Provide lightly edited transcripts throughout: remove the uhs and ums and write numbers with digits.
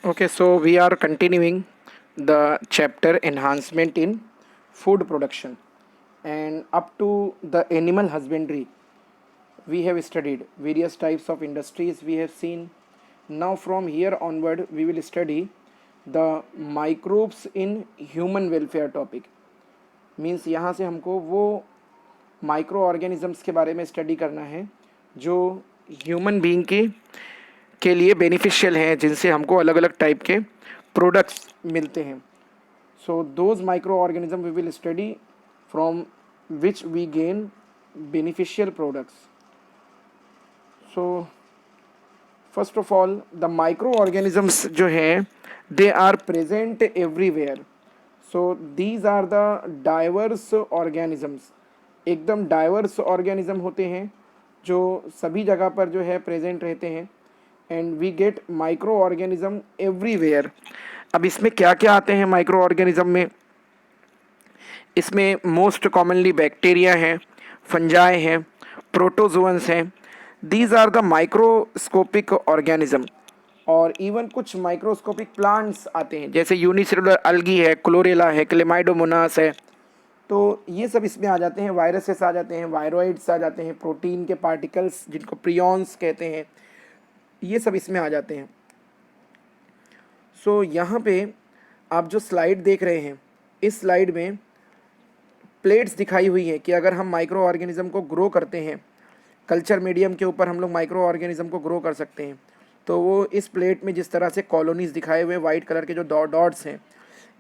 Okay, so we are continuing the chapter enhancement in food production, and up to the animal husbandry. We have studied various types of industries we have seen. Now, from here onward, we will study the microbes in human welfare topic. Means यहाँ से हमको वो micro organisms के बारे में study करना है जो ह्यूमन बीइंग की के लिए बेनिफिशियल हैं, जिनसे हमको अलग अलग टाइप के प्रोडक्ट्स मिलते हैं. So those micro organism we will study from which we gain beneficial products. So first of all the micro organisms जो हैं they are present everywhere. So these are the diverse organisms. एकदम diverse organism होते हैं जो सभी जगह पर जो है प्रेजेंट रहते हैं, and we get micro organism everywhere. अब इसमें क्या क्या आते हैं माइक्रो ऑर्गेनिज्म में? इसमें मोस्ट कॉमनली बैक्टीरिया हैं, फंजाई हैं, प्रोटोजोअन्स हैं. These are the microscopic organism. और इवन कुछ माइक्रोस्कोपिक प्लांट्स आते हैं, जैसे यूनिसेलुलर अलगी है, क्लोरेला है, क्लेमाइडोमोनास है. तो ये सब इसमें आ जाते हैं. वायरसेस आ जाते हैं, वायरोइड्स आ जाते हैं, प्रोटीन के पार्टिकल्स जिनको प्रियॉन्स कहते हैं, ये सब इसमें आ जाते हैं. सो यहाँ पे आप जो स्लाइड देख रहे हैं, इस स्लाइड में प्लेट्स दिखाई हुई हैं कि अगर हम माइक्रो ऑर्गेनिज्म को ग्रो करते हैं, कल्चर मीडियम के ऊपर हम लोग माइक्रो ऑर्गेनिज्म को ग्रो कर सकते हैं. तो वो इस प्लेट में जिस तरह से कॉलोनीज़ दिखाए हुए वाइट कलर के जो डॉट्स हैं,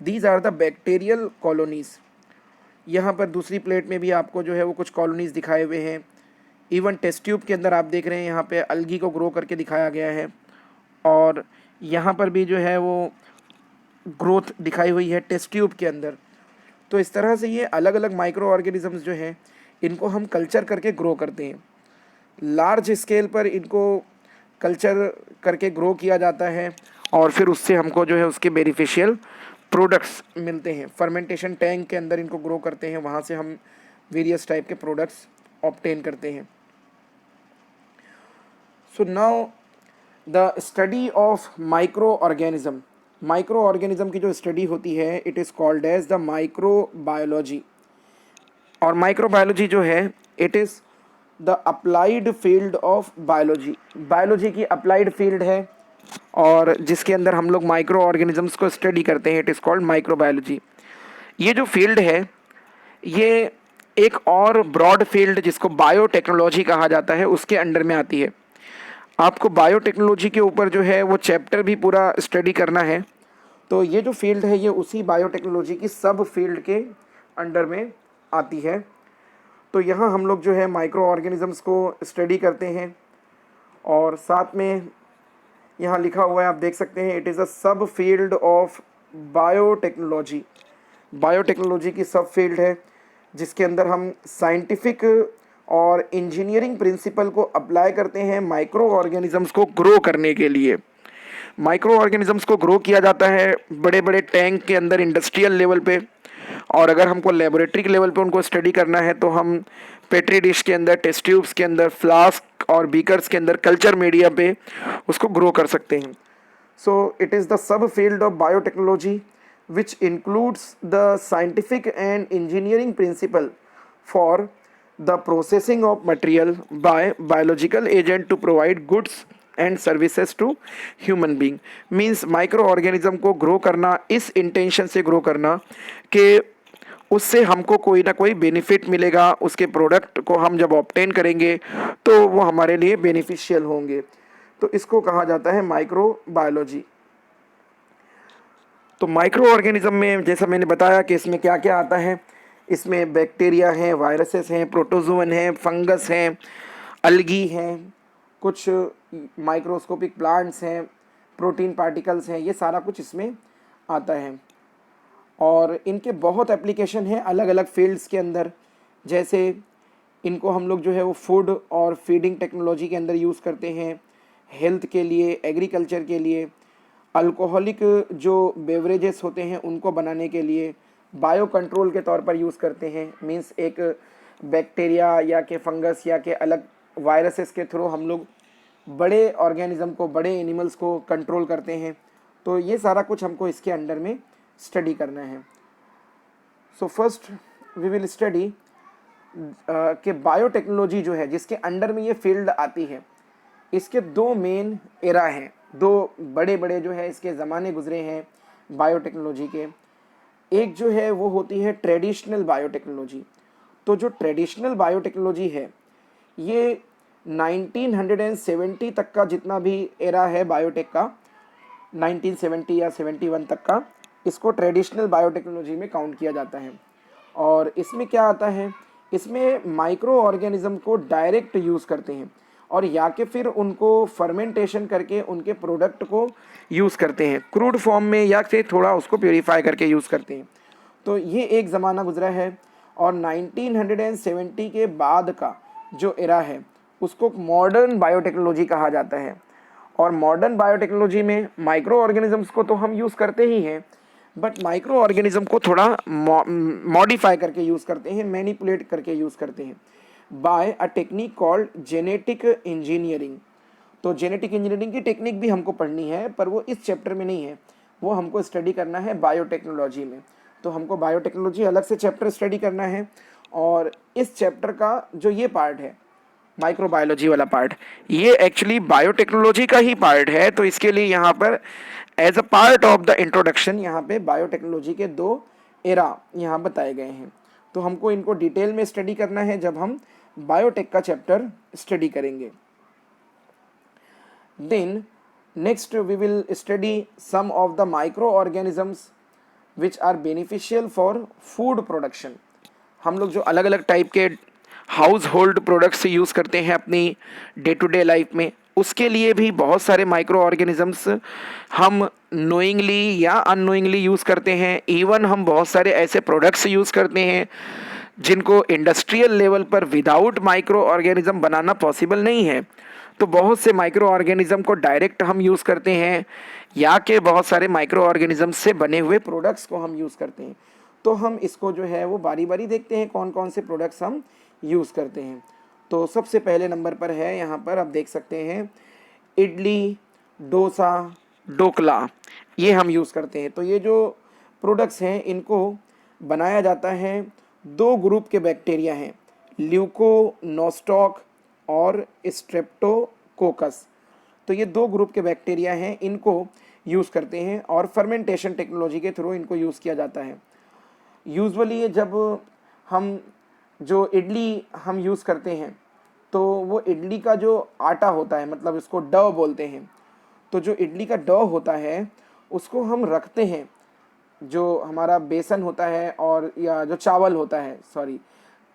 these are the bacterial colonies. यहाँ पर दूसरी प्लेट में भी आपको जो है वो कुछ कॉलोनीज़ दिखाए हुए हैं. इवन टेस्ट ट्यूब के अंदर आप देख रहे हैं यहाँ पे अलगी को ग्रो करके दिखाया गया है, और यहाँ पर भी जो है वो ग्रोथ दिखाई हुई है टेस्ट ट्यूब के अंदर. तो इस तरह से ये अलग अलग माइक्रो ऑर्गेनिजम्स जो हैं इनको हम कल्चर करके ग्रो करते हैं. लार्ज स्केल पर इनको कल्चर करके ग्रो किया जाता है, और फिर उससे हमको जो है उसके बेनिफिशियल प्रोडक्ट्स मिलते हैं. फर्मेंटेशन टैंक के अंदर इनको ग्रो करते हैं, वहाँ से हम वेरियस टाइप के प्रोडक्ट्स ऑब्टेन करते हैं. So now the study of micro organism. Micro organism की जो स्टडी होती है it is called as the microbiology. और माइक्रोबायोलॉजी जो है it is the applied field of biology. Biology की अप्लाइड फील्ड है, और जिसके अंदर हम लोग माइक्रो ऑर्गेनिजम्स को स्टडी करते हैं. It is called microbiology. ये जो फील्ड है ये एक और ब्रॉड फील्ड जिसको बायोटेक्नोलॉजी कहा जाता है उसके अंडर में आती है. आपको बायोटेक्नोलॉजी के ऊपर जो है वो चैप्टर भी पूरा स्टडी करना है. तो ये जो फील्ड है ये उसी बायोटेक्नोलॉजी की सब फील्ड के अंडर में आती है. तो यहाँ हम लोग जो है माइक्रो ऑर्गेनिजम्स को स्टडी करते हैं, और साथ में यहाँ लिखा हुआ है आप देख सकते हैं, इट इज़ अ सब फील्ड ऑफ बायोटेक्नोलॉजी. बायोटेक्नोलॉजी की सब फील्ड है जिसके अंदर हम साइंटिफिक और इंजीनियरिंग प्रिंसिपल को अप्लाई करते हैं माइक्रो ऑर्गेनिजम्स को ग्रो करने के लिए. माइक्रो ऑर्गेनिजम्स को ग्रो किया जाता है बड़े बड़े टैंक के अंदर इंडस्ट्रियल लेवल पे, और अगर हमको लेबोरेटरी के लेवल पे उनको स्टडी करना है तो हम पेट्री डिश के अंदर, टेस्ट ट्यूब्स के अंदर, फ्लास्क और बीकर्स के अंदर कल्चर मीडिया पे उसको ग्रो कर सकते हैं. So it is the sub field of biotechnology which includes the scientific and engineering principle for the processing of material by biological agent to provide goods and services to human being. Means microorganism को grow करना इस intention से grow करना कि उससे हमको कोई ना कोई बेनिफिट मिलेगा, उसके प्रोडक्ट को हम जब ऑब्टेन करेंगे तो वो हमारे लिए बेनिफिशियल होंगे. तो इसको कहा जाता है माइक्रोबायोलॉजी. तो माइक्रो ऑर्गेनिज्म में जैसा मैंने बताया कि इसमें क्या क्या आता है, इसमें बैक्टीरिया हैं, वायरसेस हैं, प्रोटोजोअन हैं, फंगस हैं, अलगी हैं, कुछ माइक्रोस्कोपिक प्लांट्स हैं, प्रोटीन पार्टिकल्स हैं, ये सारा कुछ इसमें आता है. और इनके बहुत एप्लीकेशन हैं अलग अलग फील्ड्स के अंदर. जैसे इनको हम लोग जो है वो फूड और फीडिंग टेक्नोलॉजी के अंदर यूज़ करते हैं, हेल्थ के लिए, एग्रीकल्चर के लिए, अल्कोहलिक जो बेवरेजेस होते हैं उनको बनाने के लिए, बायो कंट्रोल के तौर पर यूज़ करते हैं. मींस एक बैक्टीरिया या के फंगस या के अलग वायरसेस के थ्रू हम लोग बड़े ऑर्गेनिज्म को, बड़े एनिमल्स को कंट्रोल करते हैं. तो ये सारा कुछ हमको इसके अंडर में स्टडी करना है। So first we will study कि बायोटेक्नोलॉजी जो है जिसके अंडर में ये फील्ड आती है, इसके दो मेन एरा हैं, दो बड़े बड़े जो है इसके ज़माने गुजरे हैं बायोटेक्नोलॉजी के। एक जो है वो होती है ट्रेडिशनल बायोटेक्नोलॉजी। तो जो ट्रेडिशनल बायोटेक्नोलॉजी है ये 1970 तक का जितना भी एरा है बायोटेक का, 1970 या 71 तक का, इसको ट्रेडिशनल बायोटेक्नोलॉजी में काउंट किया जाता है। और इसमें क्या आता है, इसमें माइक्रो ऑर्गेनिज्म को डायरेक्ट यूज़ करते हैं और या कि फिर उनको फर्मेंटेशन करके उनके प्रोडक्ट को यूज़ करते हैं क्रूड फॉर्म में, या फिर थोड़ा उसको प्योरीफाई करके यूज़ करते हैं। तो ये एक ज़माना गुजरा है। और 1970 के बाद का जो एरा है उसको मॉडर्न बायोटेक्नोलॉजी कहा जाता है। और मॉडर्न बायोटेक्नोलॉजी में माइक्रो ऑर्गेनिजम्स को तो हम यूज़ करते ही हैं, बट माइक्रो ऑर्गेनिज्म को थोड़ा मॉडिफाई करके यूज़ करते हैं, मैनिपुलेट करके यूज़ करते हैं by a technique called genetic engineering. तो जेनेटिक इंजीनियरिंग की टेक्निक भी हमको पढ़नी है, पर वो इस चैप्टर में नहीं है, वो हमको स्टडी करना है बायोटेक्नोलॉजी में। तो हमको बायोटेक्नोलॉजी अलग से चैप्टर स्टडी करना है। और इस चैप्टर का जो ये पार्ट है माइक्रोबायोलॉजी वाला पार्ट, ये एक्चुअली बायोटेक्नोलॉजी का ही पार्ट है। तो इसके लिए यहाँ पर as a part of the introduction यहाँ पे बायोटेक्नोलॉजी के दो एरा यहाँ बताए गए हैं। तो हमको इनको डिटेल में स्टडी करना है जब हम बायोटेक का चैप्टर स्टडी करेंगे। Then next we will study some of the micro organisms which are beneficial for food production. हम लोग जो अलग अलग टाइप के हाउस होल्ड प्रोडक्ट्स यूज़ करते हैं अपनी डे टू डे लाइफ में, उसके लिए भी बहुत सारे माइक्रो ऑर्गेनिजम्स हम नोइंगली या अननोइंगली यूज़ करते हैं। इवन हम बहुत सारे ऐसे प्रोडक्ट्स यूज़ करते हैं जिनको इंडस्ट्रियल लेवल पर विदाउट माइक्रो ऑर्गेनिज्म बनाना पॉसिबल नहीं है। तो बहुत से माइक्रो ऑर्गेनिज्म को डायरेक्ट हम यूज़ करते हैं, या कि बहुत सारे माइक्रो ऑर्गेनिज्म से बने हुए प्रोडक्ट्स को हम यूज़ करते हैं। तो हम इसको जो है वो बारी बारी देखते हैं कौन कौन से प्रोडक्ट्स हम यूज़ करते हैं। तो सबसे पहले नंबर पर है, यहाँ पर आप देख सकते हैं, इडली, डोसा, ढोकला, ये हम यूज़ करते हैं। तो ये जो प्रोडक्ट्स हैं इनको बनाया जाता है दो ग्रुप के बैक्टीरिया हैं, ल्यूकोनोस्टॉक और स्ट्रेप्टोकोकस। तो ये दो ग्रुप के बैक्टीरिया हैं, इनको यूज़ करते हैं और फर्मेंटेशन टेक्नोलॉजी के थ्रू इनको यूज़ किया जाता है। यूजुअली जब हम जो इडली हम यूज़ करते हैं तो वो इडली का जो आटा होता है, मतलब इसको डो बोलते हैं। तो जो इडली का डो होता है उसको हम रखते हैं, जो हमारा बेसन होता है और या जो चावल होता है,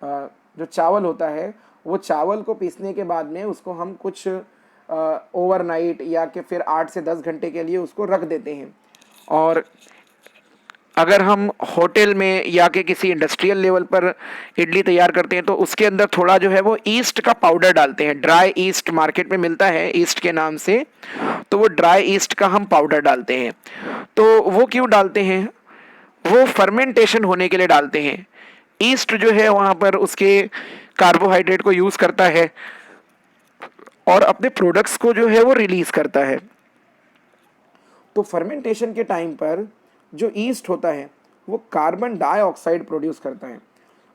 जो चावल होता है, वो चावल को पीसने के बाद में उसको हम कुछ ओवरनाइट या कि फिर 8 से 10 घंटे के लिए उसको रख देते हैं। और अगर हम होटल में या कि किसी इंडस्ट्रियल लेवल पर इडली तैयार करते हैं तो उसके अंदर थोड़ा जो है वो ईस्ट का पाउडर डालते हैं। ड्राई ईस्ट मार्केट में मिलता है ईस्ट के नाम से, तो वो ड्राई ईस्ट का हम पाउडर डालते हैं। तो वो क्यों डालते हैं, वो फर्मेंटेशन होने के लिए डालते हैं। ईस्ट जो है वहाँ पर उसके कार्बोहाइड्रेट को यूज़ करता है और अपने प्रोडक्ट्स को जो है वो रिलीज़ करता है। तो फर्मेंटेशन के टाइम पर जो ईस्ट होता है वो कार्बन डाइऑक्साइड प्रोड्यूस करता है,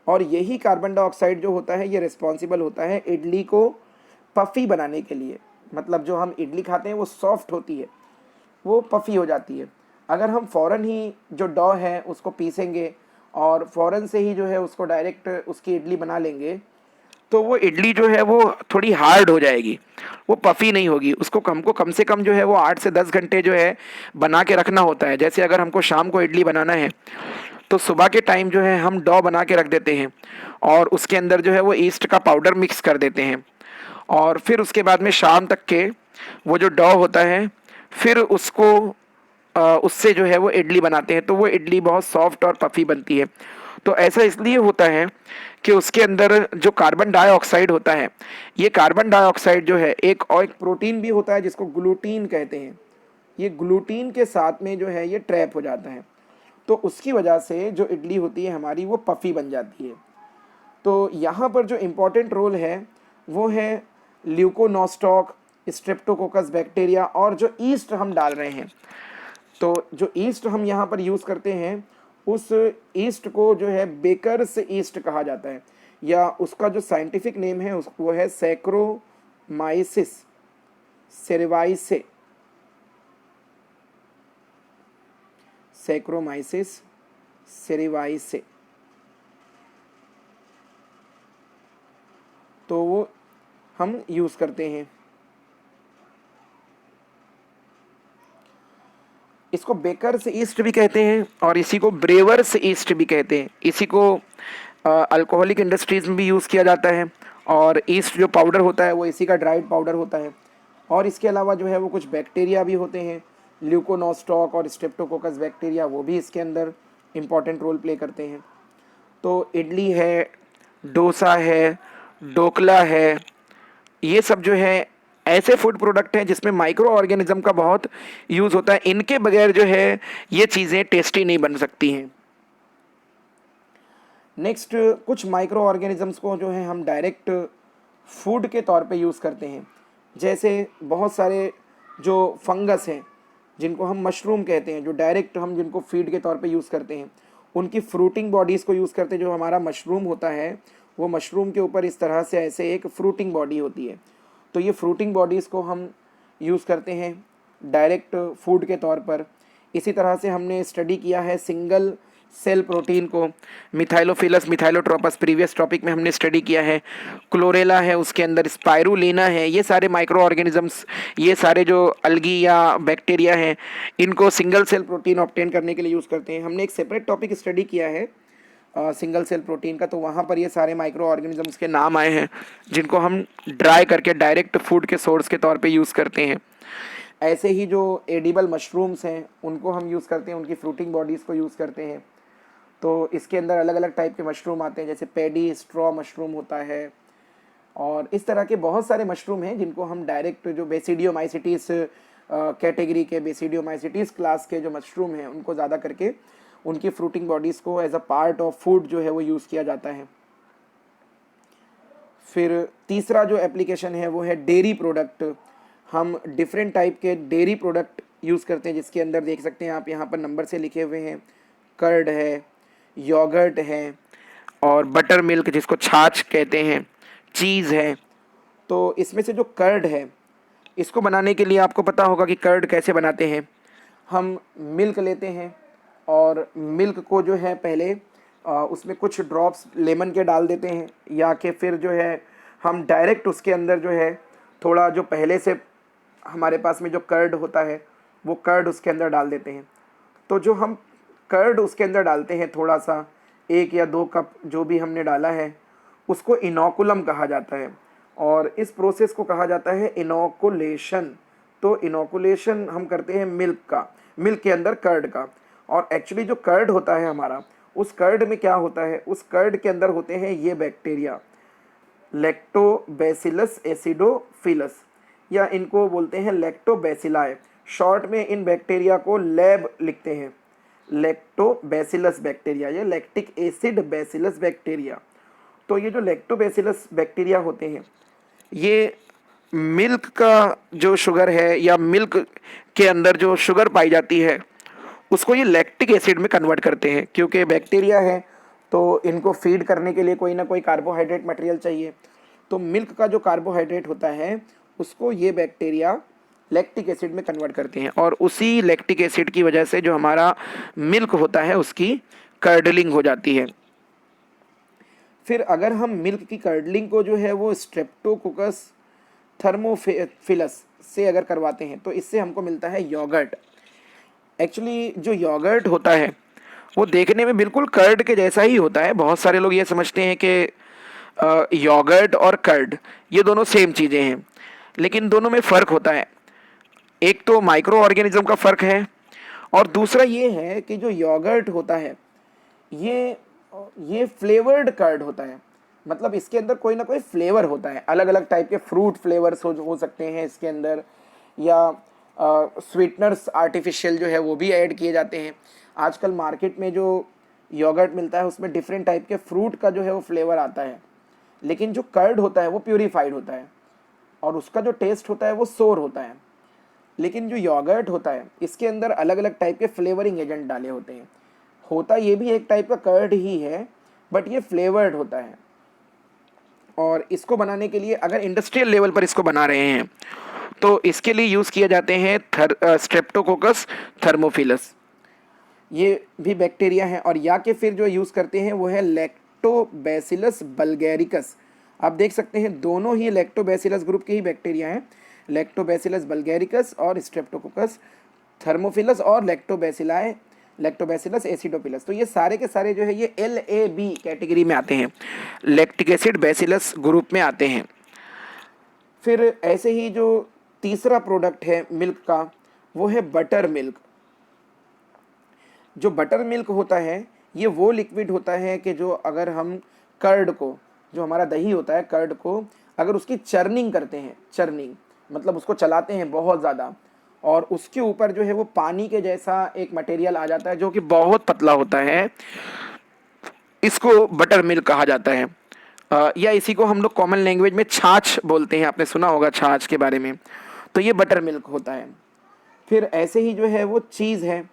और यही कार्बन डाइऑक्साइड जो होता है ये रिस्पॉन्सिबल होता है इडली को पफ़ी बनाने के लिए। मतलब जो हम इडली खाते हैं वो सॉफ्ट होती है, वो पफ़ी हो जाती है। अगर हम फ़ौरन ही जो डो है उसको पीसेंगे और फ़ौरन से ही जो है उसको डायरेक्ट उसकी इडली बना लेंगे तो वो इडली जो है वो थोड़ी हार्ड हो जाएगी, वो पफ़ी नहीं होगी। उसको हमको कम से कम जो है वो 8 से 10 घंटे जो है बना के रखना होता है। जैसे अगर हमको शाम को इडली बनाना है तो सुबह के टाइम जो है हम डो बना के रख देते हैं और उसके अंदर जो है वो ईस्ट का पाउडर मिक्स कर देते हैं, और फिर उसके बाद में शाम तक के वो जो डो होता है फिर उसको उससे जो है वो इडली बनाते हैं। तो वो इडली बहुत सॉफ्ट और पफ़ी बनती है। तो ऐसा इसलिए होता है कि उसके अंदर जो कार्बन डाइऑक्साइड होता है, ये कार्बन डाइऑक्साइड जो है एक और एक प्रोटीन भी होता है जिसको ग्लूटीन कहते हैं, ये ग्लूटीन के साथ में जो है ये ट्रैप हो जाता है। तो उसकी वजह से जो इडली होती है हमारी वो पफ़ी बन जाती है। तो यहाँ पर जो इम्पोर्टेंट रोल है वो है ल्यूकोनोस्टॉक, स्ट्रेप्टोकोकस बैक्टीरिया और जो ईस्ट हम डाल रहे हैं। तो जो ईस्ट हम यहाँ पर यूज़ करते हैं उस ईस्ट को जो है बेकर्स ईस्ट कहा जाता है, या उसका जो साइंटिफिक नेम है वो है सैक्रोमाइसिस सेरेवाइसे, सैक्रोमाइसिस सेरेवाइसे। तो वो हम यूज़ करते हैं। इसको बेकर्स ईस्ट भी कहते हैं और इसी को ब्रेवर्स ईस्ट भी कहते हैं। इसी को अल्कोहलिक इंडस्ट्रीज में भी यूज़ किया जाता है, और ईस्ट जो पाउडर होता है वो इसी का ड्राइड पाउडर होता है। और इसके अलावा जो है वो कुछ बैक्टीरिया भी होते हैं, ल्यूकोनोस्टॉक और स्ट्रेप्टोकोकस बैक्टीरिया, वो भी इसके अंदर इम्पॉर्टेंट रोल प्ले करते हैं। तो इडली है, डोसा है, ढोकला है, ये सब जो है ऐसे फूड प्रोडक्ट हैं जिसमें माइक्रो ऑर्गेनिज्म का बहुत यूज़ होता है। इनके बगैर जो है ये चीज़ें टेस्टी नहीं बन सकती हैं। नेक्स्ट, कुछ माइक्रो ऑर्गेनिजम्स को जो है हम डायरेक्ट फूड के तौर पे यूज़ करते हैं। जैसे बहुत सारे जो फंगस हैं जिनको हम मशरूम कहते हैं, जो डायरेक्ट हम जिनको फीड के तौर पे यूज़ करते हैं, उनकी फ्रूटिंग बॉडीज़ को यूज़ करते हैं। जो हमारा मशरूम होता है वो मशरूम के ऊपर इस तरह से ऐसे एक फ्रूटिंग बॉडी होती है, तो ये फ्रूटिंग बॉडीज़ को हम यूज़ करते हैं डायरेक्ट फूड के तौर पर। इसी तरह से हमने स्टडी किया है सिंगल सेल प्रोटीन को, मिथाइलोफिलस मिथाइलोट्रोपस प्रीवियस टॉपिक में हमने स्टडी किया है। क्लोरेला है, उसके अंदर स्पाइरुलिना है, ये सारे माइक्रो ऑर्गेनिजम्स, ये सारे जो अलगी या बैक्टीरिया हैं, इनको सिंगल सेल प्रोटीन ऑब्टेन करने के लिए यूज़ करते हैं। हमने एक सेपरेट टॉपिक स्टडी किया है सिंगल सेल प्रोटीन का, तो वहाँ पर ये सारे माइक्रो ऑर्गेनिजम्स के नाम आए हैं जिनको हम ड्राई करके डायरेक्ट फूड के सोर्स के तौर पे यूज़ करते हैं। ऐसे ही जो एडिबल मशरूम्स हैं उनको हम यूज़ करते हैं, उनकी फ्रूटिंग बॉडीज़ को यूज़ करते हैं। तो इसके अंदर अलग अलग टाइप के मशरूम आते हैं, जैसे पैडी स्ट्रॉ मशरूम होता है, और इस तरह के बहुत सारे मशरूम हैं जिनको हम डायरेक्ट जो बेसिडियोमाइसिटीस कैटेगरी के, बेसिडियोमाइसिटीस क्लास के जो मशरूम हैं उनको ज़्यादा करके उनकी फ्रूटिंग बॉडीज़ को as a part of food जो है वो यूज़ किया जाता है। फिर तीसरा जो एप्लीकेशन है वो है डेयरी प्रोडक्ट। हम डिफरेंट टाइप के डेयरी प्रोडक्ट यूज़ करते हैं, जिसके अंदर देख सकते हैं आप यहाँ पर नंबर से लिखे हुए हैं। कर्ड है, योगर्ट है, और बटर मिल्क जिसको छाछ कहते हैं, चीज़ है। तो इसमें से जो कर्ड है, इसको बनाने के लिए आपको पता होगा कि कर्ड कैसे बनाते हैं। हम मिल्क लेते हैं और मिल्क को जो है पहले उसमें कुछ ड्रॉप्स लेमन के डाल देते हैं, या कि फिर जो है हम डायरेक्ट उसके अंदर जो है थोड़ा जो पहले से हमारे पास में जो कर्ड होता है वो कर्ड उसके अंदर डाल देते हैं। तो जो हम कर्ड उसके अंदर डालते हैं, थोड़ा सा 1 या 2 कप जो भी हमने डाला है, उसको इनोकुलम कहा जाता है, और इस प्रोसेस को कहा जाता है इनोकुलेशन। तो इनोकुलेशन हम करते हैं मिल्क के अंदर कर्ड का। और एक्चुअली जो कर्ड होता है हमारा, उस कर्ड में क्या होता है, उस कर्ड के अंदर होते हैं ये बैक्टीरिया, लैक्टोबैसिलस एसिडोफिलस, या इनको बोलते हैं लैक्टोबैसिलाई। शॉर्ट में इन बैक्टीरिया को लैब लिखते हैं, लैक्टोबैसिलस बैक्टीरिया या लैक्टिक एसिड बैसिलस बैक्टीरिया। तो ये जो लैक्टोबैसिलस बैक्टीरिया होते हैं, ये मिल्क का जो शुगर है या मिल्क के अंदर जो शुगर पाई जाती है उसको ये लैक्टिक एसिड में कन्वर्ट करते हैं। क्योंकि बैक्टीरिया है तो इनको फीड करने के लिए कोई ना कोई कार्बोहाइड्रेट मटेरियल चाहिए, तो मिल्क का जो कार्बोहाइड्रेट होता है उसको ये बैक्टीरिया लैक्टिक एसिड में कन्वर्ट करते हैं, और उसी लैक्टिक एसिड की वजह से जो हमारा मिल्क होता है उसकी कर्डलिंग हो जाती है। फिर अगर हम मिल्क की कर्डलिंग को जो है वो स्ट्रेप्टोकोकस थर्मोफिलस से अगर करवाते हैं तो इससे हमको मिलता है योगर्ट। एक्चुअली जो योगर्ट होता है वो देखने में बिल्कुल कर्ड के जैसा ही होता है। बहुत सारे लोग ये समझते हैं कि योगर्ट और कर्ड ये दोनों सेम चीज़ें हैं, लेकिन दोनों में फ़र्क होता है। एक तो माइक्रो ऑर्गेनिज्म का फ़र्क है, और दूसरा ये है कि जो योगर्ट होता है ये फ्लेवर्ड कर्ड होता है। मतलब इसके अंदर कोई ना कोई फ्लेवर होता है, अलग अलग टाइप के फ्रूट फ्लेवर्स हो सकते हैं इसके अंदर, या स्वीटनर्स आर्टिफिशियल जो है वो भी ऐड किए जाते हैं। आजकल मार्केट में जो योगर्ट मिलता है उसमें डिफरेंट टाइप के फ्रूट का जो है वो फ्लेवर आता है, लेकिन जो कर्ड होता है वो प्यूरीफाइड होता है और उसका जो टेस्ट होता है वो सोर होता है। लेकिन जो योगर्ट होता है इसके अंदर अलग अलग टाइप के फ्लेवरिंग एजेंट डाले होते हैं। होता ये भी एक टाइप का कर्ड ही है, बट ये फ्लेवर्ड होता है। और इसको बनाने के लिए अगर इंडस्ट्रियल लेवल पर इसको बना रहे हैं तो इसके लिए यूज़ किए जाते हैं स्ट्रेप्टोकोकस थर्मोफिलस, ये भी बैक्टीरिया है। और या के फिर जो यूज़ करते हैं वो है लैक्टोबैसिलस बल्गैरिकस। आप देख सकते हैं दोनों ही लैक्टोबैसिलस ग्रुप के ही बैक्टीरिया हैं, लैक्टोबैसिलस बल्गैरिकस और स्ट्रेप्टोकोकस थर्मोफिलस और लैक्टोबैसिलस एसिडोफिलस। तो ये सारे के सारे जो है ये LAB कैटेगरी में आते हैं, लैक्टिक एसिड बैसिलस ग्रुप में आते हैं। फिर ऐसे ही जो तीसरा प्रोडक्ट है मिल्क का वो है बटर मिल्क। जो बटर मिल्क होता है ये वो लिक्विड होता है कि जो अगर हम कर्ड को, जो हमारा दही होता है कर्ड को, अगर उसकी चर्निंग करते हैं, चर्निंग मतलब उसको चलाते हैं बहुत ज़्यादा, और उसके ऊपर जो है वो पानी के जैसा एक मटेरियल आ जाता है जो कि बहुत पतला होता है, इसको बटर मिल्क कहा जाता है। या इसी को हम लोग कॉमन लैंग्वेज में छाछ बोलते हैं, आपने सुना होगा छाछ के बारे में। तो ये बटर मिल्क होता है। फिर ऐसे ही जो है वो चीज़ है।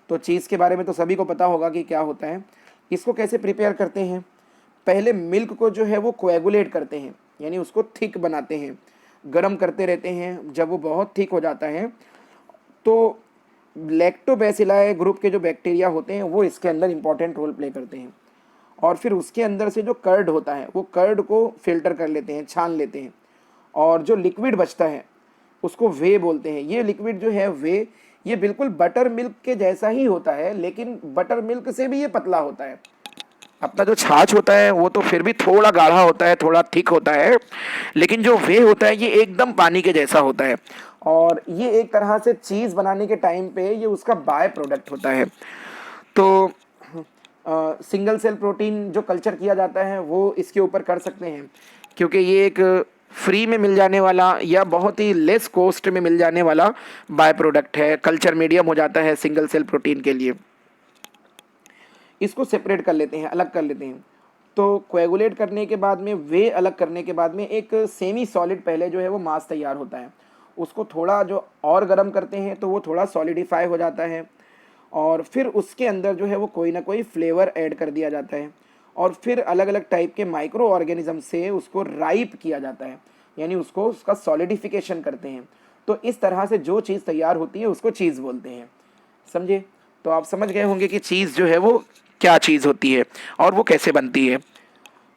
तो चीज़ के बारे में तो सभी को पता होगा कि क्या होता है। इसको कैसे प्रिपेयर करते हैं, पहले मिल्क को जो है वो कोएगुलेट करते हैं, यानी उसको थिक बनाते हैं, गरम करते रहते हैं। जब वो बहुत थिक हो जाता है तो लैक्टोबैसिलाई ग्रुप के जो बैक्टीरिया होते हैं वो इसके अंदर इंपॉर्टेंट रोल प्ले करते हैं। और फिर उसके अंदर से जो कर्ड होता है वो कर्ड को फिल्टर कर लेते हैं, छान लेते हैं, और जो लिक्विड बचता है उसको वे बोलते हैं। ये लिक्विड जो है वे, ये बिल्कुल बटर मिल्क के जैसा ही होता है, लेकिन बटर मिल्क से भी ये पतला होता है। अपना जो छाछ होता है वो तो फिर भी थोड़ा गाढ़ा होता है, थोड़ा थिक होता है, लेकिन जो वे होता है ये एकदम पानी के जैसा होता है। और ये एक तरह से चीज़ बनाने के टाइम पे ये उसका बाय प्रोडक्ट होता है। तो सिंगल सेल प्रोटीन जो कल्चर किया जाता है वो इसके ऊपर कर सकते हैं, क्योंकि ये एक फ्री में मिल जाने वाला या बहुत ही लेस कॉस्ट में मिल जाने वाला बाय प्रोडक्ट है, कल्चर मीडियम हो जाता है सिंगल सेल प्रोटीन के लिए। इसको सेपरेट कर लेते हैं, अलग कर लेते हैं। तो कोएगुलेट करने के बाद में, वे अलग करने के बाद में एक सेमी सॉलिड पहले जो है वो मास तैयार होता है। उसको थोड़ा जो और गर्म करते हैं तो वो थोड़ा सॉलिडिफाई हो जाता है, और फिर उसके अंदर जो है वो कोई ना कोई फ्लेवर ऐड कर दिया जाता है, और फिर अलग अलग टाइप के माइक्रो ऑर्गेनिज्म से उसको राइप किया जाता है, यानी उसको उसका सॉलिडिफिकेशन करते हैं। तो इस तरह से जो चीज़ तैयार होती है उसको चीज़ बोलते हैं। समझे? तो आप समझ गए होंगे कि चीज़ जो है वो क्या चीज़ होती है और वो कैसे बनती है।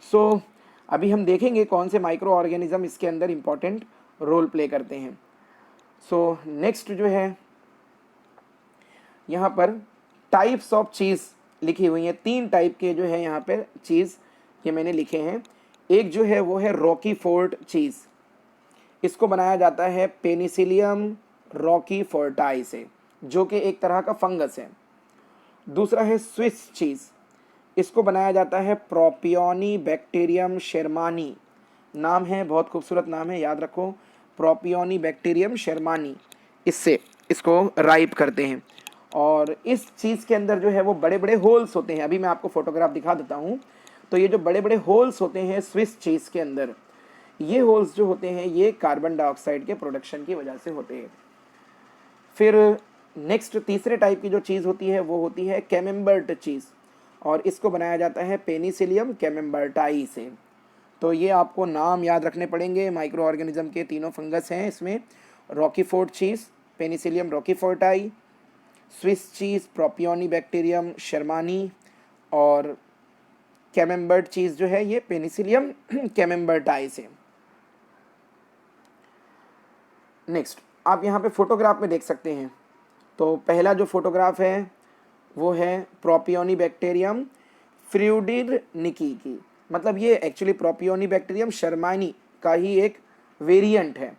सो अभी हम देखेंगे कौन से माइक्रो ऑर्गेनिज्म इसके अंदर इम्पॉर्टेंट रोल प्ले करते हैं। सो नेक्स्ट जो है यहाँ पर टाइप्स ऑफ चीज़ लिखी हुई हैं, 3 टाइप के जो है यहाँ पर चीज़ ये मैंने लिखे हैं। एक जो है वो है रॉकीफोर्ट चीज़, इसको बनाया जाता है पेनिसिलियम रॉकीफोर्टाई से, जो कि एक तरह का फंगस है। दूसरा है स्विस चीज़, इसको बनाया जाता है प्रोपियोनी बैक्टीरियम शर्मानी, नाम है, बहुत खूबसूरत नाम है, याद रखो, प्रोपियोनी बैक्टीरियम शर्मानी। इससे इसको राइप करते हैं, और इस चीज़ के अंदर जो है वो बड़े बड़े होल्स होते हैं। अभी मैं आपको फोटोग्राफ दिखा देता हूँ। तो ये जो बड़े बड़े होल्स होते हैं स्विस चीज़ के अंदर, ये होल्स जो होते हैं ये कार्बन डाइऑक्साइड के प्रोडक्शन की वजह से होते हैं। फिर नेक्स्ट तीसरे टाइप की जो चीज़ होती है वो होती है कैमेम्बर्ट चीज़, और इसको बनाया जाता है पेनिसिलियम कैमेम्बर्टाई से। तो ये आपको नाम याद रखने पड़ेंगे माइक्रो ऑर्गेनिज्म के, तीनों फंगस हैं इसमें, Roquefort cheese Penicillium roqueforti, Swiss cheese Propionibacterium shermanii, और कैमेम्बर्ट चीज़ जो है ये पेनिसिलियम कैमेम्बर्टाई से। नेक्स्ट आप यहाँ पे फोटोग्राफ में देख सकते हैं। तो पहला जो फोटोग्राफ है वो है प्रोपियोनी बैक्टीरियम फ्रूडिनिकी की, मतलब ये एक्चुअली प्रोपियोनी बैक्टीरियम शर्मानी का ही एक वेरिएंट है।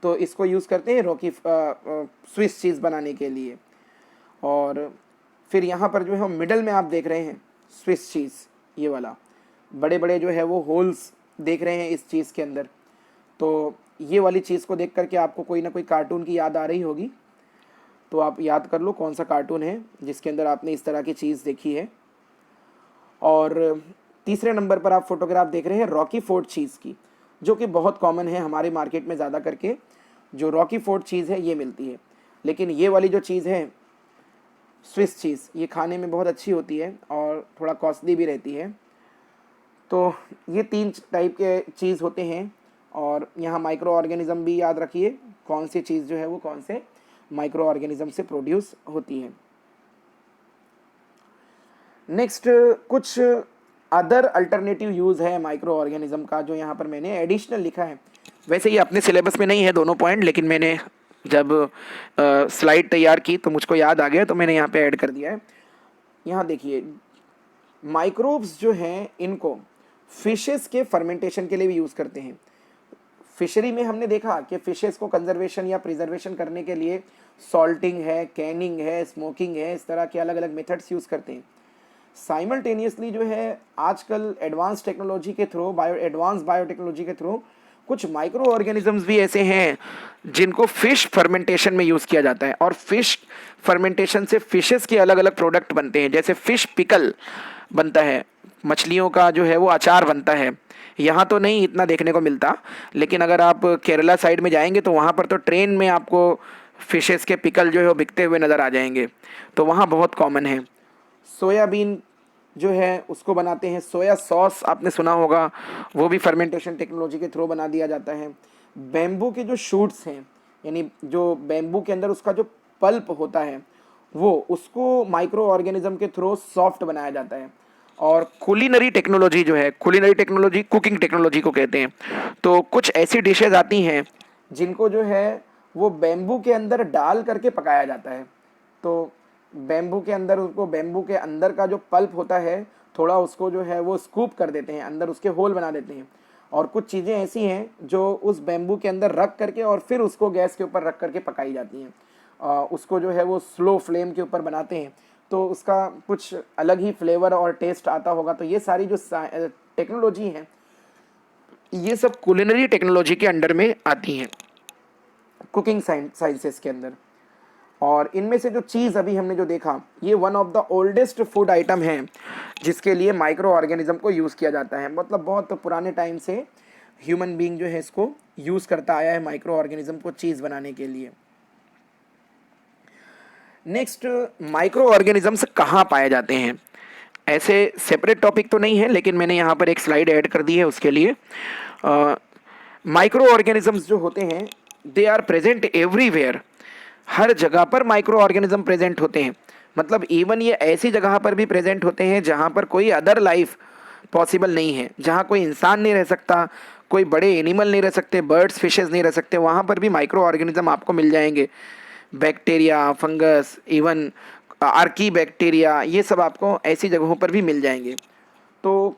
तो इसको यूज़ करते हैं स्विस चीज़ बनाने के लिए। और फिर यहाँ पर जो है मिडल में आप देख रहे हैं स्विस चीज़, ये वाला बड़े बड़े जो है वो होल्स देख रहे हैं इस चीज़ के अंदर। तो ये वाली चीज़ को देख करके आपको कोई ना कोई कार्टून की याद आ रही होगी, तो आप याद कर लो कौन सा कार्टून है जिसके अंदर आपने इस तरह की चीज़ देखी है। और तीसरे नंबर पर आप फोटोग्राफ देख रहे हैं रॉकीफोर्ट चीज़ की, जो कि बहुत कॉमन है हमारे मार्केट में, ज़्यादा करके जो रॉकीफोर्ट चीज़ है ये मिलती है। लेकिन ये वाली जो चीज़ है स्विस चीज़, ये खाने में बहुत अच्छी होती है और थोड़ा कॉस्टली भी रहती है। तो ये 3 टाइप के चीज़ होते हैं। और यहाँ माइक्रो ऑर्गेनिज़म भी याद रखिए, कौन सी चीज़ जो है वो कौन से माइक्रो ऑर्गेनिज़म से प्रोड्यूस होती है। नेक्स्ट कुछ अदर अल्टरनेटिव यूज़ है माइक्रो ऑर्गेनिज़म का, जो यहाँ पर मैंने एडिशनल लिखा है। वैसे ये अपने सिलेबस में नहीं है दोनों पॉइंट, लेकिन मैंने जब स्लाइड तैयार की तो मुझको याद आ गया, तो मैंने यहाँ पे ऐड कर दिया है। यहाँ देखिए, माइक्रोब्स जो हैं इनको फिशेस के फर्मेंटेशन के लिए भी यूज़ करते हैं। फिशरी में हमने देखा कि फिशेस को कंजर्वेशन या प्रिजर्वेशन करने के लिए सॉल्टिंग है, कैनिंग है, स्मोकिंग है, इस तरह के अलग अलग मेथड्स यूज़ करते हैं। साइमल्टेनियसली जो है आजकल एडवांस टेक्नोलॉजी के थ्रू, एडवांस बायोटेक्नोलॉजी के थ्रू कुछ माइक्रो ऑर्गेनिजम्स भी ऐसे हैं जिनको फिश फर्मेंटेशन में यूज़ किया जाता है। और फिश फर्मेंटेशन से फिशेस के अलग अलग प्रोडक्ट बनते हैं, जैसे फिश पिकल बनता है, मछलियों का जो है वो अचार बनता है। यहाँ तो नहीं इतना देखने को मिलता, लेकिन अगर आप केरला साइड में जाएंगे तो वहाँ पर तो ट्रेन में आपको फिशेस के पिकल जो है वो बिकते हुए नज़र आ जाएंगे, तो वहाँ बहुत कॉमन है। सोयाबीन जो है उसको बनाते हैं, सोया सॉस आपने सुना होगा, वो भी फर्मेंटेशन टेक्नोलॉजी के थ्रू बना दिया जाता है। बेम्बू के जो शूट्स हैं, यानी जो बेम्बू के अंदर उसका जो पल्प होता है, वो उसको माइक्रो ऑर्गेनिज्म के थ्रू सॉफ्ट बनाया जाता है। और कुलिनरी टेक्नोलॉजी जो है, कुलिनरी टेक्नोलॉजी कुकिंग टेक्नोलॉजी को कहते हैं। तो कुछ ऐसी डिशेज आती हैं जिनको जो है वो बेम्बू के अंदर डाल करके पकाया जाता है। तो बेम्बू के अंदर, उसको बेम्बू के अंदर का जो पल्प होता है, थोड़ा उसको जो है वो स्कूप कर देते हैं, अंदर उसके होल बना देते हैं। और कुछ चीज़ें ऐसी हैं जो उस बेम्बू के अंदर रख करके और फिर उसको गैस के ऊपर रख करके पकाई जाती हैं। उसको जो है वो स्लो फ्लेम के ऊपर बनाते हैं, तो उसका कुछ अलग ही फ्लेवर और टेस्ट आता होगा। तो ये सारी जो टेक्नोलॉजी है, ये सब कुलिनरी टेक्नोलॉजी के अंडर में आती हैं, कुकिंग साइंसेस के अंदर। और इनमें से जो चीज़ अभी हमने जो देखा, ये one of the oldest food item है जिसके लिए माइक्रो ऑर्गेनिज्म को यूज़ किया जाता है। मतलब बहुत पुराने टाइम से ह्यूमन बीइंग जो है इसको यूज़ करता आया है, माइक्रो ऑर्गेनिज्म को चीज़ बनाने के लिए। नेक्स्ट, माइक्रो ऑर्गेनिजम्स कहाँ पाए जाते हैं? ऐसे सेपरेट टॉपिक तो नहीं है, लेकिन मैंने यहाँ पर एक स्लाइड ऐड कर दी है उसके लिए। माइक्रो ऑर्गेनिजम्स जो होते हैं, दे आर प्रेजेंट एवरीवेयर। हर जगह पर माइक्रो ऑर्गेनिज्म प्रेजेंट होते हैं। मतलब इवन ये ऐसी जगह पर भी प्रेजेंट होते हैं जहाँ पर कोई अदर लाइफ पॉसिबल नहीं है, जहाँ कोई इंसान नहीं रह सकता, कोई बड़े एनिमल नहीं रह सकते, बर्ड्स फिशेस नहीं रह सकते, वहाँ पर भी माइक्रो ऑर्गेनिज्म आपको मिल जाएंगे। Bacteria, fungus, even Archie bacteria, ये सब आपको ऐसी जगहों पर भी मिल जाएंगे। तो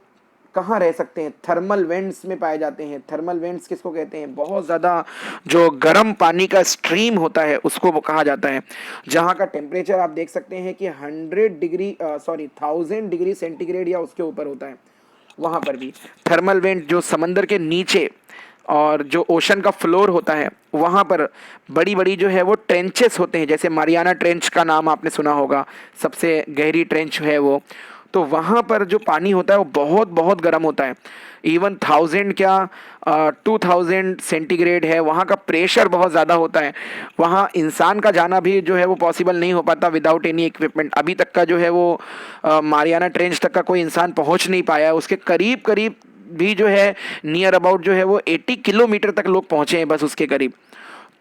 कहाँ रह सकते हैं? थर्मल वेंट्स में पाए जाते हैं। थर्मल वेंट्स किसको कहते हैं? बहुत ज़्यादा जो गर्म पानी का स्ट्रीम होता है उसको वो कहा जाता है, जहाँ का टेम्परेचर आप देख सकते हैं कि 1000 डिग्री सेंटीग्रेड या उसके ऊपर होता है। वहाँ पर भी थर्मल वेंट, जो समंदर के नीचे और जो ओशन का फ्लोर होता है, वहाँ पर बड़ी बड़ी जो है वो ट्रेंचेस होते हैं। जैसे मारियाना ट्रेंच का नाम आपने सुना होगा, सबसे गहरी ट्रेंच है वो। तो वहाँ पर जो पानी होता है वो बहुत बहुत गर्म होता है। इवन 2000 सेंटीग्रेड है, वहाँ का प्रेशर बहुत ज़्यादा होता है। वहाँ इंसान का जाना भी जो है वो पॉसिबल नहीं हो पाता विदाउट एनी इक्विपमेंट। अभी तक का जो है वो मारियाना ट्रेंच तक का कोई इंसान पहुँच नहीं पाया है। उसके करीब करीब भी जो है नियर अबाउट जो है वो 80 किलोमीटर तक लोग पहुँचे हैं बस उसके करीब।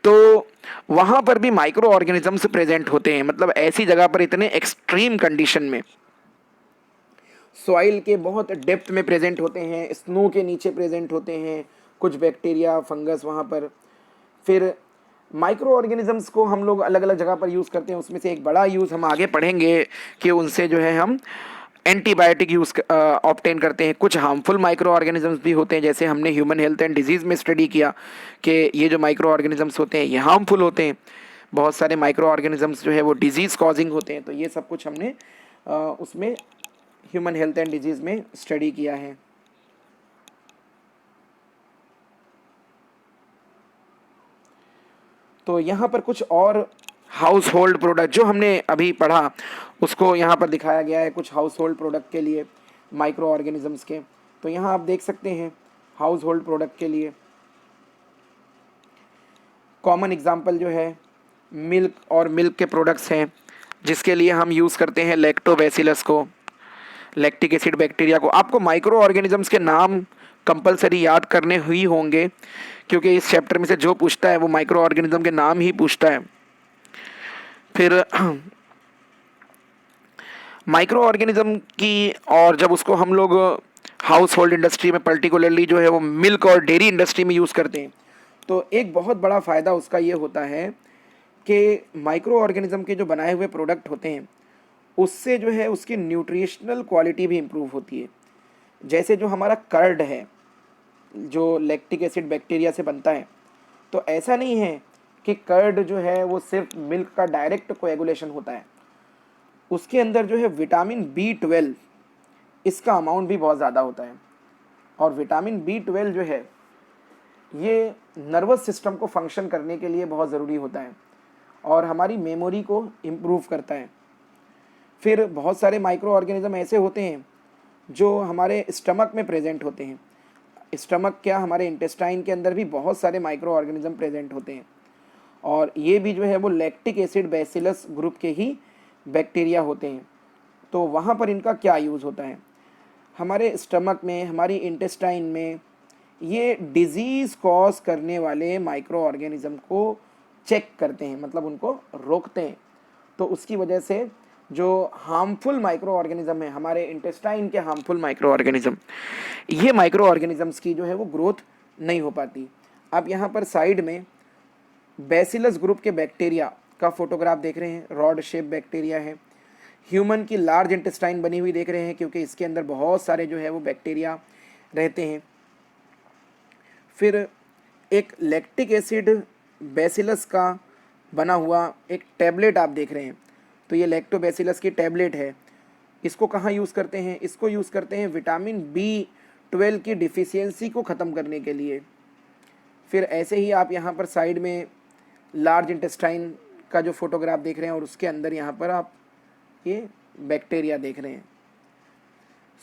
तो वहाँ पर भी माइक्रो ऑर्गेनिजम्स प्रेजेंट होते हैं। मतलब ऐसी जगह पर इतने एक्सट्रीम कंडीशन में, सॉइल के बहुत डेप्थ में प्रेजेंट होते हैं, स्नो के नीचे प्रेजेंट होते हैं कुछ बैक्टीरिया, फंगस वहाँ पर। फिर माइक्रो ऑर्गेनिजम्स को हम लोग अलग अलग जगह पर यूज़ करते हैं। उसमें से एक बड़ा यूज़ हम आगे पढ़ेंगे कि उनसे जो है हम एंटीबायोटिक यूज़ ऑब्टेन करते हैं। कुछ हार्मफुल माइक्रो ऑर्गेनिजम्स भी होते हैं, जैसे हमने ह्यूमन हेल्थ एंड डिजीज़ में स्टडी किया कि ये जो माइक्रो ऑर्गेनिजम्स होते हैं ये हार्मफुल होते हैं। बहुत सारे माइक्रो ऑर्गेनिजम्स जो है वो डिजीज़ कॉजिंग होते हैं। तो ये सब कुछ हमने उसमें ह्यूमन हेल्थ एंड डिजीज़ में स्टडी किया है। तो यहाँ पर कुछ और हाउस होल्ड प्रोडक्ट जो हमने अभी पढ़ा उसको यहाँ पर दिखाया गया है, कुछ हाउस होल्ड प्रोडक्ट के लिए माइक्रो ऑर्गेनिजम्स के। तो यहाँ आप देख सकते हैं हाउस होल्ड प्रोडक्ट के लिए कॉमन एग्जांपल जो है मिल्क और मिल्क के प्रोडक्ट्स हैं जिसके लिए हम यूज़ करते हैं लैक्टोबैसिलस को, लैक्टिक एसिड बैक्टीरिया को। आपको माइक्रो ऑर्गेनिजम्स के नाम कंपलसरी याद करने ही होंगे क्योंकि इस चैप्टर में से जो पूछता है वो माइक्रो ऑर्गेनिज्म के नाम ही पूछता है। फिर माइक्रो ऑर्गेनिज्म की, और जब उसको हम लोग हाउस होल्ड इंडस्ट्री में पर्टिकुलरली जो है वो मिल्क और डेयरी इंडस्ट्री में यूज़ करते हैं, तो एक बहुत बड़ा फ़ायदा उसका ये होता है कि माइक्रो ऑर्गेनिज्म के जो बनाए हुए प्रोडक्ट होते हैं उससे जो है उसकी न्यूट्रिशनल क्वालिटी भी इम्प्रूव होती है। जैसे जो हमारा कर्ड है जो लैक्टिक एसिड बैक्टीरिया से बनता है, तो ऐसा नहीं है कि कर्ड जो है वो सिर्फ मिल्क का डायरेक्ट कोएगुलेशन होता है, उसके अंदर जो है विटामिन B12 इसका अमाउंट भी बहुत ज़्यादा होता है। और विटामिन B12 जो है ये नर्वस सिस्टम को फंक्शन करने के लिए बहुत ज़रूरी होता है और हमारी मेमोरी को इम्प्रूव करता है। फिर बहुत सारे माइक्रो ऑर्गेनिज्म ऐसे होते हैं जो हमारे स्टमक में प्रेजेंट होते हैं। स्टमक क्या, हमारे इंटेस्टाइन के अंदर भी बहुत सारे माइक्रो ऑर्गेनिज्म प्रेजेंट होते हैं और ये भी जो है वो लैक्टिक एसिड बैसिलस ग्रुप के ही बैक्टीरिया होते हैं। तो वहाँ पर इनका क्या यूज़ होता है, हमारे स्टमक में, हमारी इंटेस्टाइन में ये डिज़ीज़ कॉज करने वाले माइक्रो ऑर्गेनिज्म को चेक करते हैं, मतलब उनको रोकते हैं। तो उसकी वजह से जो हार्मफुल माइक्रो ऑर्गेनिज्म है, हमारे इंटेस्टाइन के हार्मफुल माइक्रो ऑर्गेनिज्म, ये माइक्रो ऑर्गेनिजम्स की जो है वो ग्रोथ नहीं हो पाती। आप यहाँ पर साइड में बैसिलस ग्रुप के बैक्टीरिया का फोटोग्राफ देख रहे हैं, रॉड शेप बैक्टीरिया है। ह्यूमन की लार्ज इंटेस्टाइन बनी हुई देख रहे हैं क्योंकि इसके अंदर बहुत सारे जो है वो बैक्टीरिया रहते हैं। फिर एक लैक्टिक एसिड बैसिलस का बना हुआ एक टैबलेट आप देख रहे हैं, तो ये लैक्टोबैसिलस की टैबलेट है। इसको कहाँ यूज़ करते हैं, इसको यूज़ करते हैं विटामिन B12 की डिफिशियंसी को ख़त्म करने के लिए। फिर ऐसे ही आप यहाँ पर साइड में लार्ज इंटेस्टाइन का जो फोटोग्राफ देख रहे हैं और उसके अंदर यहाँ पर आप ये बैक्टीरिया देख रहे हैं।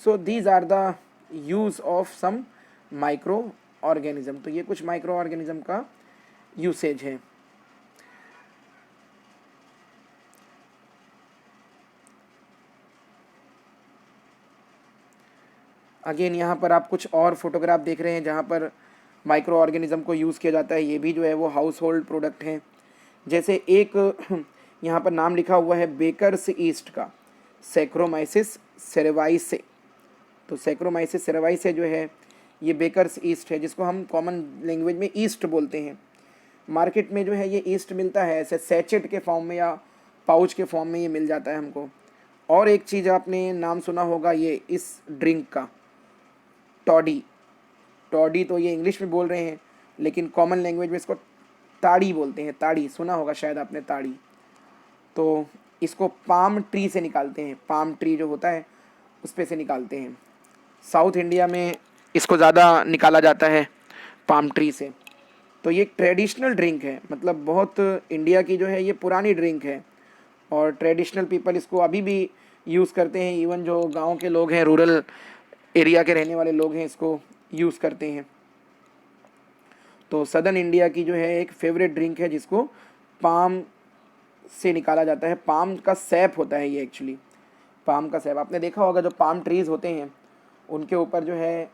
So these are the use of some micro organism. तो ये कुछ माइक्रो ऑर्गेनिज्म का यूसेज है। अगेन यहाँ पर आप कुछ और फोटोग्राफ देख रहे हैं जहाँ पर माइक्रो ऑर्गेनिज्म को यूज़ किया जाता है। ये भी जो है वो हाउस होल्ड प्रोडक्ट हैं। जैसे एक यहाँ पर नाम लिखा हुआ है बेकर्स ईस्ट का, सैक्रोमाइसिस सेरेवाइसे। तो सैक्रोमाइसिस सेरेवाइसे जो है ये बेकर्स ईस्ट है, जिसको हम कॉमन लैंग्वेज में ईस्ट बोलते हैं। मार्केट में जो है ये ईस्ट मिलता है ऐसे सैचेट के फॉर्म में या पाउच के फॉर्म में ये मिल जाता है हमको। और एक चीज़ आपने नाम सुना होगा ये इस ड्रिंक का, टॉडी। टॉडी तो ये इंग्लिश में बोल रहे हैं लेकिन कॉमन लैंग्वेज में इसको ताड़ी बोलते हैं। ताड़ी सुना होगा शायद आपने, ताड़ी। तो इसको पाम ट्री से निकालते हैं, पाम ट्री जो होता है उस पे से निकालते हैं। साउथ इंडिया में इसको ज़्यादा निकाला जाता है पाम ट्री से। तो ये ट्रेडिशनल ड्रिंक है, मतलब बहुत इंडिया की जो है ये पुरानी ड्रिंक है और ट्रेडिशनल पीपल इसको अभी भी यूज़ करते हैं। इवन जो गांव के लोग हैं, रूरल एरिया के रहने वाले लोग हैं, इसको यूज़ करते हैं। तो सदर्न इंडिया की जो है एक फेवरेट ड्रिंक है जिसको पाम से निकाला जाता है। पाम का सैप होता है ये, एक्चुअली पाम का सैप। आपने देखा होगा जो पाम ट्रीज़ होते हैं उनके ऊपर जो है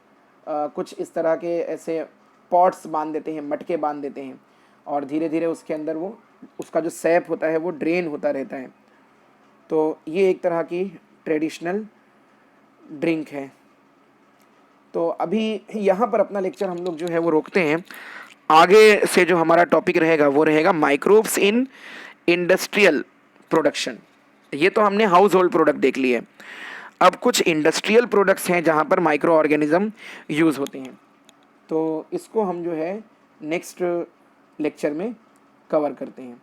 कुछ इस तरह के ऐसे पॉट्स बांध देते हैं, मटके बांध देते हैं और धीरे धीरे उसके अंदर वो उसका जो सैप होता है वो ड्रेन होता रहता है। तो ये एक तरह की ट्रेडिशनल ड्रिंक है। तो अभी यहाँ पर अपना लेक्चर हम लोग जो है वो रोकते हैं। आगे से जो हमारा टॉपिक रहेगा वो रहेगा माइक्रोब्स इन इंडस्ट्रियल प्रोडक्शन। ये तो हमने हाउस होल्ड प्रोडक्ट देख लिए। अब कुछ इंडस्ट्रियल प्रोडक्ट्स हैं जहाँ पर माइक्रो ऑर्गेनिज्म यूज़ होते हैं, तो इसको हम जो है नेक्स्ट लेक्चर में कवर करते हैं।